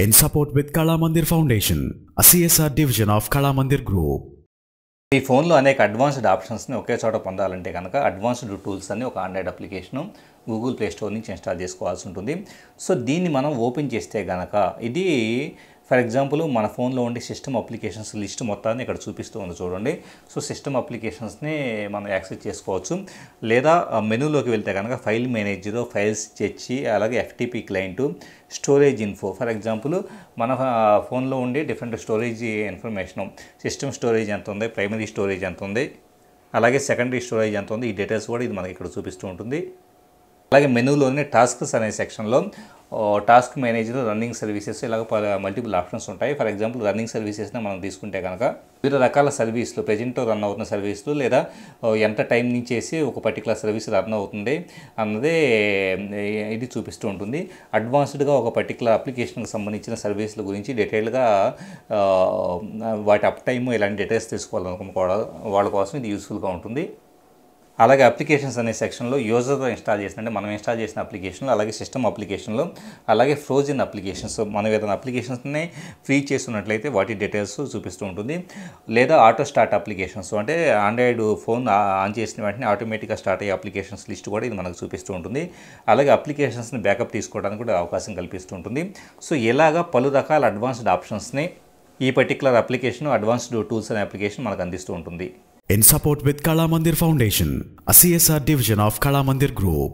in support with Kala Mandir Foundation, a CSR division of Kala Mandir Group. ఈ ఫోన్లో అనేక advanced ఆప్షన్స్ని ఒకే చోట పొందాలంటే కనుక అడ్వాన్స్డ్ టూల్స్ అని ఒక Android application Google play store నుంచి ఇన్స్టాల్ చేసుకోవాల్సి ఉంటుంది. సో దీన్ని మనం ఓపెన్ చేస్తే కనుక ఇది ఫర్ ఎగ్జాంపుల్ మన ఫోన్లో ఉండే సిస్టమ్ అప్లికేషన్స్ లిస్ట్ మొత్తాన్ని ఇక్కడ చూపిస్తూ ఉంది చూడండి. సో సిస్టమ్ అప్లికేషన్స్ని మనం యాక్సెస్ చేసుకోవచ్చు. లేదా మెనూలోకి వెళ్తే కనుక ఫైల్ మేనేజర్, ఫైల్స్ చెచ్చి, అలాగే FTP client, storage info. For example మన ఫోన్లో ఉండే different storage information, system storage ఎంత ఉంది, ప్రైమరీ స్టోరేజ్ ఎంత ఉంది, అలాగే సెకండరీ స్టోరేజ్ ఎంత ఉంది, ఈ డీటెయిల్స్ కూడా ఇది మనకి ఇక్కడ చూపిస్తూ ఉంటుంది. అలాగే మెనూలోనే టాస్క్స్ అనే సెక్షన్లో టాస్క్ మేనేజర్, రన్నింగ్ సర్వీసెస్ ఇలాగ మల్టిపుల్ ఆప్షన్స్ ఉంటాయి. ఫర్ ఎగ్జాంపుల్ రన్నింగ్ సర్వీసెస్ని మనం తీసుకుంటే కనుక వివిధ రకాల సర్వీసులు, ప్రజెంట్ రన్ అవుతున్న సర్వీసులు, లేదా ఎంత టైం నుంచేసి ఒక పర్టికులర్ సర్వీస్ రన్ అవుతుంది అన్నదే ఇది చూపిస్తూ ఉంటుంది. అడ్వాన్స్డ్గా ఒక పర్టికులర్ అప్లికేషన్కి సంబంధించిన సర్వీసుల గురించి డీటెయిల్గా వాటి అప్ టైము ఇలాంటి డీటెయిల్స్ తెలుసుకోవాలనుకోవడం వాళ్ళ కోసం ఇది యూస్ఫుల్గా ఉంటుంది. అలాగే అప్లికేషన్స్ అనే సెక్షన్లో యూజర్తో ఇన్స్టాల్ చేసినట్టే మనం ఇన్స్టాల్ చేసిన అప్లికేషన్లు, అలాగే సిస్టమ్ అప్లికేషన్లో, అలాగే ఫ్రోజన్ అప్లికేషన్స్, మనం ఏదైనా అప్లికేషన్స్ని ఫ్రీ చేస్తున్నట్లయితే వాటి డీటెయిల్స్ చూపిస్తూ ఉంటుంది. లేదా ఆటో స్టార్ట్ అప్లికేషన్స్ అంటే ఆండ్రాయిడ్ ఫోన్ ఆన్ చేసిన వెంటనే ఆటోమేటిక్గా స్టార్ట్ అయ్యే అప్లికేషన్స్ లిస్ట్ కూడా ఇది మనకు చూపిస్తూ ఉంటుంది. అలాగే అప్లికేషన్స్ని బ్యాకప్ తీసుకోవడానికి కూడా అవకాశం కల్పిస్తూ ఉంటుంది. సో ఇలాగా పలు రకాల అడ్వాన్స్డ్ ఆప్షన్స్ని ఈ పర్టికులర్ అప్లికేషన్, అడ్వాన్స్డ్ టూల్స్ అనే అప్లికేషన్ మనకు అందిస్తూ ఉంటుంది. In support with Kala Mandir Foundation, a CSR division of Kala Mandir Group.